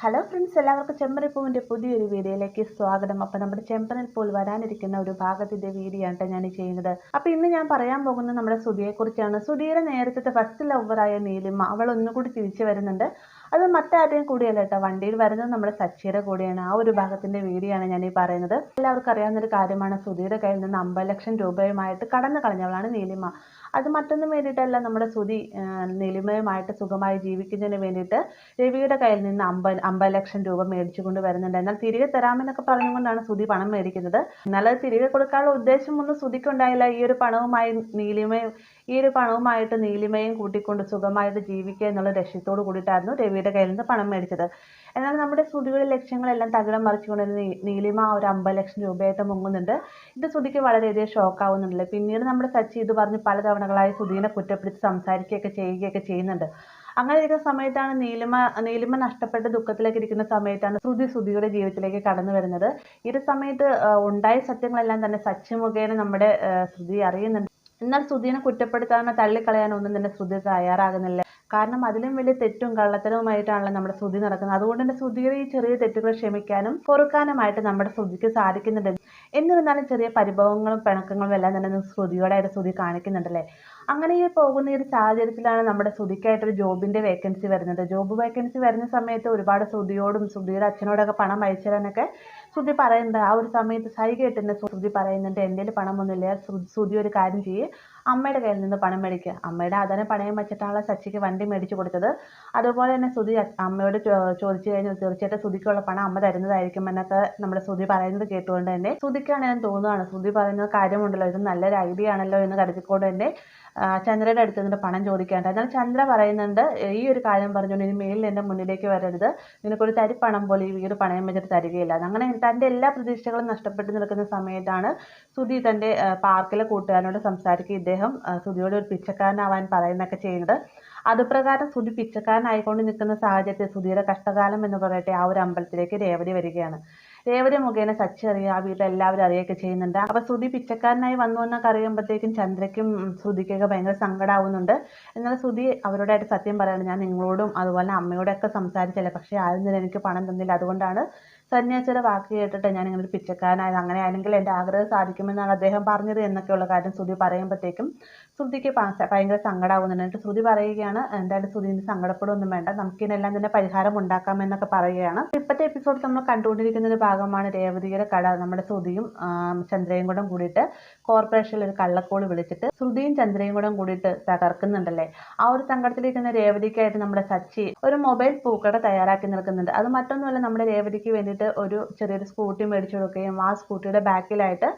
Hello friends, എല്ലാവർക്കും ചെമ്പരപ്പൂവിൻ്റെ പുതിയൊരു വീഡിയോയിലേക്ക് സ്വാഗതം. അപ്പോൾ നമ്മുടെ ചെമ്പനിൽ പോൽ വരാനിരിക്കുന്ന ഒരു ഭാഗത്തിൻ്റെ വീഡിയോ ആണ് ഞാൻ ചെയ്യുന്നത്. അപ്പോൾ ഇന്ന് ഞാൻ പറയാൻ പോകുന്നത് നമ്മുടെ സുധിയെക്കുറിച്ചാണ്. സുധിയുടെ നേരത്തെ ഫസ്റ്റ് ലവറായ നീലിമ, അവൾ ഒന്നുകൂടി തിരിച്ചു വരുന്നുണ്ട്. അത് മറ്റാരുടെയും കൂടിയല്ല കേട്ടോ, വണ്ടിയിൽ വരുന്നത് നമ്മുടെ സച്ചിയുടെ കൂടെയാണ്. ആ ഒരു ഭാഗത്തിൻ്റെ വീഡിയോ ആണ് ഞാൻ ഈ പറയുന്നത്. എല്ലാവർക്കും അറിയാവുന്നൊരു കാര്യമാണ്, സുധിയുടെ കയ്യിൽ നിന്ന് 50 ലക്ഷം രൂപയുമായിട്ട് കടന്നു കളഞ്ഞവളാണ് നീലിമ. അത് മറ്റൊന്നും വേണ്ടിയിട്ടല്ല, നമ്മുടെ സുധി നീലിമയുമായിട്ട് സുഖമായി ജീവിക്കുന്നതിന് വേണ്ടിയിട്ട് രവിയുടെ കയ്യിൽ നിന്ന് 50 ലക്ഷം രൂപ മേടിച്ചു കൊണ്ട് വരുന്നുണ്ട്. എന്നാൽ തിരികെ തരാമെന്നൊക്കെ പറഞ്ഞുകൊണ്ടാണ് സുധി പണം മേടിക്കുന്നത്. എന്നാൽ അത് തിരികെ കൊടുക്കാനുള്ള ഉദ്ദേശമൊന്നും സുധിക്കുണ്ടായില്ല. ഈ ഒരു പണവുമായിട്ട് നീലിമയും കൂട്ടിക്കൊണ്ട് സുഖമായിട്ട് ജീവിക്കുക എന്നുള്ള ലക്ഷ്യത്തോട് കൂടിയിട്ടായിരുന്നു രവിയുടെ കയ്യിൽ നിന്ന് പണം മേടിച്ചത്. എന്നാൽ നമ്മുടെ സുധിയുടെ ലക്ഷ്യങ്ങളെല്ലാം തകിടം മറിച്ചുകൊണ്ട് നീലിമ ഒരു 50 ലക്ഷം രൂപയായിട്ട് മുങ്ങുന്നുണ്ട്. ഇത് സുധിക്ക് വളരെയധികം ഷോക്കാവുന്നുണ്ടല്ലേ. പിന്നീട് നമ്മുടെ സച്ചി ഇത് പറഞ്ഞ് പലതവണകളായി സുധീനെ കുറ്റപ്പെടുത്തി സംസാരിക്കുകയൊക്കെ ചെയ്യുന്നുണ്ട്. അങ്ങനെ ഇരിക്കുന്ന സമയത്താണ് നീലിമ നഷ്ടപ്പെട്ട ദുഃഖത്തിലേക്ക് ഇരിക്കുന്ന സമയത്താണ് സുധിയുടെ ജീവിതത്തിലേക്ക് കടന്നു വരുന്നത്. ഈ ഒരു സമയത്ത് ഉണ്ടായ സത്യങ്ങളെല്ലാം തന്നെ സച്ചി മുഖേന നമ്മുടെ സുധി അറിയുന്നുണ്ട്. എന്നാൽ സുധീനെ കുറ്റപ്പെടുത്താനോ തള്ളിക്കളയാനോ ഒന്നും തന്നെ സുധി തയ്യാറാകുന്നില്ല. കാരണം അതിലും വലിയ തെറ്റും കള്ളത്തരവുമായിട്ടാണല്ലോ നമ്മുടെ സുധി നടക്കുന്നത്. അതുകൊണ്ട് തന്നെ സുധിയുടെ ഈ ചെറിയ തെറ്റുകൾ ക്ഷമിക്കാനും പൊറുക്കാനുമായിട്ട് നമ്മുടെ സുധിക്ക് സാധിക്കുന്നുണ്ട്. എന്നിരുന്നാലും ചെറിയ പരിഭവങ്ങളും പിണക്കങ്ങളും എല്ലാം തന്നെ സുധിയോടായിട്ട് സുധി കാണിക്കുന്നുണ്ടല്ലേ. അങ്ങനെ ഈ പോകുന്ന ഈ ഒരു സാഹചര്യത്തിലാണ് നമ്മുടെ സുധിക്കായിട്ടൊരു ജോബിന്റെ വേക്കൻസി വരുന്നത്. ജോബ് വേക്കൻസി വരുന്ന സമയത്ത് ഒരുപാട് സുധിയോടും സുധിയുടെ അച്ഛനോടൊക്കെ പണം അയച്ചു തരാനൊക്കെ സുധി പറയുന്നുണ്ട്. ആ ഒരു സമയത്ത് സൈകയായിട്ട് തന്നെ സുധി പറയുന്നുണ്ട്, എൻ്റെ കയ്യിൽ പണമൊന്നുമില്ല. സുധി ഒരു കാര്യം ചെയ്യ്, അമ്മയുടെ കയ്യിൽ നിന്ന് പണം മേടിക്കുക. അമ്മയുടെ ആധാരം പണയം വെച്ചിട്ടാണ് സച്ചിക്ക് വണ്ടി മേടിച്ചു കൊടുത്തത്. അതുപോലെ തന്നെ സുധി അമ്മയോട് ചോദിച്ചു കഴിഞ്ഞാൽ തീർച്ചയായിട്ടും സുധിക്കുള്ള പണം അമ്മ തരുന്നതായിരിക്കും എന്നൊക്കെ നമ്മുടെ സുധി പറയുന്നത് കേട്ടുകൊണ്ട് തന്നെ സുധിക്കാണെന്ന് തോന്നുകയാണ്. സുധി പറയുന്നത് കാര്യമുണ്ടല്ലോ, ഇത് നല്ലൊരു ഐഡിയ ആണല്ലോ എന്ന് കരുതിക്കൊണ്ട് തന്നെ ചന്ദ്രയുടെ അടുത്ത് നിന്നിട്ട് പണം ചോദിക്കാണ്ട്. എന്നാൽ ചന്ദ്ര പറയുന്നുണ്ട്, ഈ ഒരു കാര്യം പറഞ്ഞുകൊണ്ട് ഇനി മേലിൽ എൻ്റെ മുന്നിലേക്ക് വരരുത്, നിനക്കൊരു തരി പണം പോലെ ഈ വീട് പണയം വെച്ചിട്ട് തരികയില്ല. അങ്ങനെ തൻ്റെ എല്ലാ പ്രതീക്ഷകളും നഷ്ടപ്പെട്ട് നിൽക്കുന്ന സമയത്താണ് സുധി തൻ്റെ പാർക്കിലെ കൂട്ടുകാരനോട് സംസാരിക്കുക. ഇദ്ദേഹം സുധിയോട് ഒരു പിച്ചക്കാരനാവാൻ പറയുന്നൊക്കെ ചെയ്യുന്നത്. അതുപ്രകാരം സുധി പിച്ചക്കാരനായിക്കൊണ്ട് നിൽക്കുന്ന സാഹചര്യത്തിൽ സുധിയുടെ കഷ്ടകാലം എന്ന് പറയട്ടെ, ആ ഒരു അമ്പലത്തിലേക്ക് രേവതി വരികയാണ്. രേവതി മുഖേന സച്ചി അറിയുക, ആ വീട്ടിൽ എല്ലാവരും അറിയുകയൊക്കെ ചെയ്യുന്നുണ്ട്. അപ്പൊ സുധി പിച്ചക്കാരനായി വന്നു എന്നൊക്കെ അറിയുമ്പോഴത്തേക്കും ചന്ദ്രയ്ക്കും ശ്രുതിക്കൊക്കെ ഭയങ്കര സങ്കടമാവുന്നുണ്ട്. എന്നാൽ സുധി അവരോടായിട്ട് സത്യം പറയാണ്, ഞാൻ നിങ്ങളോടും അതുപോലെ അമ്മയോടൊക്കെ സംസാരിച്ചല്ലേ, പക്ഷേ ആരും തന്നെ എനിക്ക് പണം തന്നില്ല. അതുകൊണ്ടാണ് സന്യാസിയുടെ വാക്ക് കേട്ടിട്ട് ഞാൻ ഇങ്ങനെ ഒരു പിച്ചക്കാരനായത്. അങ്ങനെ ആണെങ്കിൽ എൻ്റെ ആഗ്രഹം സാധിക്കുമെന്നാണ് അദ്ദേഹം പറഞ്ഞത് എന്നൊക്കെയുള്ള കാര്യം ശ്രുതി പറയുമ്പോഴത്തേക്കും ശ്രുതിക്ക് ഭയങ്കര സങ്കടമാവുന്നുണ്ട്. എന്നിട്ട് ശ്രുതി പറയുകയാണ്, എന്തായാലും ശ്രുതിന് സങ്കടപ്പെടുകയൊന്നും വേണ്ട, നമുക്കിതിനെല്ലാം തന്നെ പരിഹാരം ഉണ്ടാക്കാമെന്നൊക്കെ പറയുകയാണ്. ഇപ്പോഴത്തെ എപ്പിസോഡ് നമ്മൾ കണ്ടുകൊണ്ടിരിക്കുന്ന ഒരു ഭാഗമാണ് രേവതിയുടെ കട നമ്മുടെ ശ്രുതിയും ചന്ദ്രയും കൂടെ കൂടിയിട്ട് കോർപ്പറേഷനിൽ ഒരു കള്ളക്കോള് വിളിച്ചിട്ട് ശ്രുതിയും ചന്ദ്രയും കൂടെ കൂടിയിട്ട് തകർക്കുന്നുണ്ടല്ലേ. ആ ഒരു സങ്കടത്തിലിരിക്കുന്ന രേവതിക്കായിട്ട് നമ്മുടെ സച്ചി ഒരു മൊബൈൽ പൂക്കട തയ്യാറാക്കി നിൽക്കുന്നുണ്ട്. അത് മറ്റൊന്നുമല്ല, നമ്മുടെ രേവതിക്ക് വേണ്ടിയിട്ട് ഒരു ചെറിയൊരു സ്കൂട്ടി മേടിച്ചു കൊടുക്കുകയും ആ സ്കൂട്ടിയുടെ ബാക്കിലായിട്ട്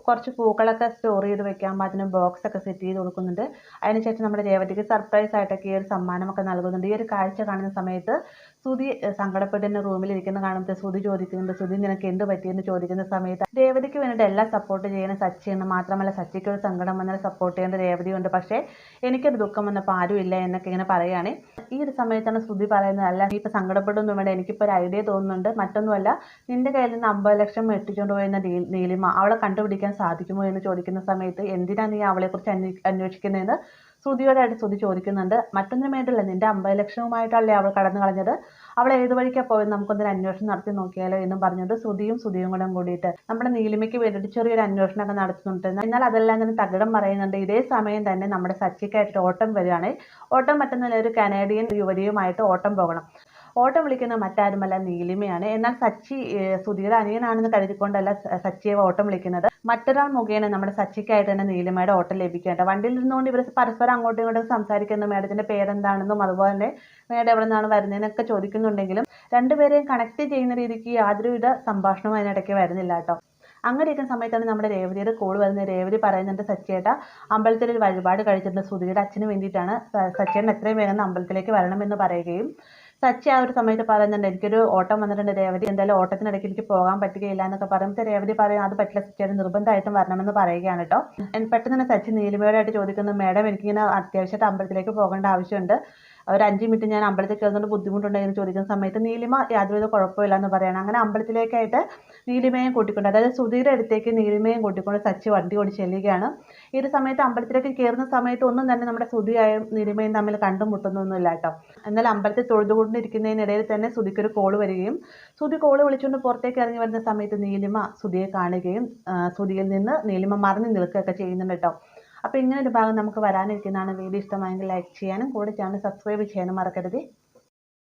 കുറച്ച് പൂക്കളൊക്കെ സ്റ്റോർ ചെയ്ത് വെക്കാൻ പാകത്തിന് ബോക്സ് ഒക്കെ സെറ്റ് ചെയ്ത് കൊടുക്കുന്നുണ്ട്. അതിനുശേഷം നമ്മുടെ രേവതിക്ക് സർപ്രൈസ് ആയിട്ടൊക്കെ ഈ ഒരു സമ്മാനമൊക്കെ നൽകുന്നുണ്ട്. ഈ ഒരു കാഴ്ച കാണുന്ന സമയത്ത് ശ്രുതി സങ്കടപ്പെട്ട് റൂമിൽ ഇരിക്കുന്ന കാണുമ്പോൾ ശ്രുതി ചോദിക്കുന്നുണ്ട്, ശ്രുതി നിനക്ക് എന്ത് പറ്റിയെന്ന് ചോദിക്കുന്ന സമയത്ത് രേവതിക്ക് വേണ്ടിയിട്ട് എല്ലാം സപ്പോർട്ട് ചെയ്യുന്ന സച്ചിയാണ്. മാത്രമല്ല സച്ചിക്ക് ഒരു സങ്കടം വന്നാൽ സപ്പോർട്ട് ചെയ്യേണ്ട രേവതിയുണ്ട്, പക്ഷേ എനിക്കൊരു ദുഃഖം വന്നപ്പോൾ ആരുമില്ല എന്നൊക്കെ ഇങ്ങനെ പറയുകയാണ്. ഈ ഒരു സമയത്താണ് ശ്രുതി പറയുന്നത്, അല്ല നീ ഇപ്പം സങ്കടപ്പെടുന്നു വേണ്ട, എനിക്കിപ്പോൾ ഒരു ഐഡിയ തോന്നുന്നുണ്ട്. മറ്റൊന്നുമല്ല, നിന്റെ കയ്യിൽ നിന്ന് 50 ലക്ഷം വെട്ടിച്ചുകൊണ്ട് പോയിരുന്ന നീലിമ, അവളെ കണ്ടുപിടിക്കാൻ സാധിക്കുമോ എന്ന് ചോദിക്കുന്ന സമയത്ത് എന്തിനാണ് നീ അവളെക്കുറിച്ച് അന്വേഷിക്കുന്നതെന്ന് ശ്രുതിയോടായിട്ട് ശ്രുതി ചോദിക്കുന്നുണ്ട്. മറ്റൊന്നും വേണ്ടില്ല, നിന്റെ 50 ലക്ഷവുമായിട്ടല്ലേ അവൾ കടന്നു കളഞ്ഞത്, അവൾ ഏത് വഴിക്കാണ് പോയത്, നമുക്കൊന്നൊരു അന്വേഷണം നടത്തി നോക്കിയാലോ എന്നും പറഞ്ഞുകൊണ്ട് ശ്രുതിയും കൂടെ കൂടിയിട്ട് നമ്മുടെ നീലിമയ്ക്ക് വേണ്ടിയിട്ട് ചെറിയൊരു അന്വേഷണമൊക്കെ നടത്തുന്നുണ്ട്. എന്നാൽ അതെല്ലാം തന്നെ തകിടം പറയുന്നുണ്ട്. ഇതേ സമയം തന്നെ നമ്മുടെ സച്ചിക്കായിട്ട് ഓട്ടം വരികയാണ്. ഓട്ടം പറ്റുന്ന ഒരു കനേഡിയൻ യുവതിയുമായിട്ട് ഓട്ടം പോകണം. ഓട്ടം വിളിക്കുന്ന മറ്റാരുമല്ല, നീലിമയാണ്. എന്നാൽ സച്ചി സുധിയുടെ അനിയനാണെന്ന് കരുതിക്കൊണ്ടല്ല സച്ചിയെ ഓട്ടം വിളിക്കുന്നത്. മറ്റൊരാൾ മുഖേന നമ്മുടെ സച്ചിക്കായിട്ട് തന്നെ നീലിമയുടെ ഓട്ടം ലഭിക്കേണ്ട. വണ്ടിയിൽ നിന്നുകൊണ്ട് ഇവർ പരസ്പരം അങ്ങോട്ടും ഇങ്ങോട്ടും സംസാരിക്കുന്നു. മേഡത്തിന്റെ പേരെന്താണെന്നും അതുപോലെ തന്നെ മേഡം എവിടെ നിന്നാണ് വരുന്നതെന്നൊക്കെ ചോദിക്കുന്നുണ്ടെങ്കിലും രണ്ടുപേരെയും കണക്ട് ചെയ്യുന്ന രീതിക്ക് യാതൊരുവിധ സംഭാഷണവും അതിനിടയ്ക്ക് വരുന്നില്ല കേട്ടോ. അങ്ങനെ ഇരിക്കുന്ന സമയത്താണ് നമ്മുടെ രേവതിയുടെ കോൾ വരുന്നത്. രേവതി പറയുന്നുണ്ട്, സച്ചിയേട്ടാ അമ്പലത്തിൽ ഒരു വഴിപാട് കഴിച്ചിട്ടുണ്ട്, ശ്രുതിയുടെ അച്ഛന് വേണ്ടിയിട്ടാണ്, സച്ചിയേട്ടൻ എത്രയും വേഗം അമ്പലത്തിലേക്ക് വരണമെന്ന് പറയുകയും സച്ചി ആ ഒരു സമയത്ത് പറയുന്നുണ്ട്, എനിക്കൊരു ഓട്ടം വന്നിട്ടുണ്ട് രേവതി, എന്തായാലും ഓട്ടത്തിനിടയ്ക്ക് എനിക്ക് പോകാൻ പറ്റുകയില്ല എന്നൊക്കെ പറയുമ്പോൾ രേവതി പറയും, അത് പറ്റില്ല സച്ചിയേട്ടൻ, നിർബന്ധമായിട്ടും വരണമെന്ന് പറയുകയാണ് കേട്ടോ. പെട്ടെന്ന് തന്നെ സച്ചി നീലിമയോടായിട്ട് ചോദിക്കുന്നു, മേഡം എനിക്കിങ്ങനെ അത്യാവശ്യമായിട്ട് അമ്പലത്തിലേക്ക് പോകേണ്ട ആവശ്യമുണ്ട്, ഒരു 5 മിനിറ്റ് ഞാൻ അമ്പലത്തിൽ കയറുന്നതുകൊണ്ട് ബുദ്ധിമുട്ടുണ്ടെന്ന് ചോദിക്കുന്ന സമയത്ത് നീലിമ യാതൊരുവിധ കുഴപ്പമില്ല എന്ന് പറയണം. അങ്ങനെ അമ്പലത്തിലേക്കായിട്ട് നീലിമയും കൂട്ടിക്കൊണ്ട്, അതായത് സുധീരുടെ അടുത്തേക്ക് നീലിമയും കൂട്ടിക്കൊണ്ട് സച്ചി വണ്ടി ഓടി ചെല്ലുകയാണ്. ഈ ഒരു സമയത്ത് അമ്പലത്തിലേക്ക് കയറുന്ന സമയത്ത് ഒന്നും തന്നെ നമ്മുടെ സുധിയായും നീലിമയും തമ്മിൽ കണ്ടുമുട്ടുന്നൊന്നുമില്ല കേട്ടോ. എന്നാൽ അമ്പലത്തിൽ തൊഴുതുകൊണ്ടിരിക്കുന്നതിനിടയിൽ തന്നെ സുധിക്കൊരു കോള് വരികയും സുധി കോള് വിളിച്ചുകൊണ്ട് പുറത്തേക്ക് ഇറങ്ങി വരുന്ന സമയത്ത് നീലിമ സുധിയെ കാണുകയും സുധിയിൽ നിന്ന് നീലിമ മറഞ്ഞു നിൽക്കുകയൊക്കെ ചെയ്യുന്നുണ്ട് കേട്ടോ. അപ്പോൾ ഇങ്ങനെ ഒരു ഭാഗം നമുക്ക് വരാനിരിക്കുന്നതാണ്. വീഡിയോ ഇഷ്ടമായെങ്കിൽ ലൈക്ക് ചെയ്യാനും കൂടെ ചാനൽ സബ്സ്ക്രൈബ് ചെയ്യാനും മറക്കരുത്.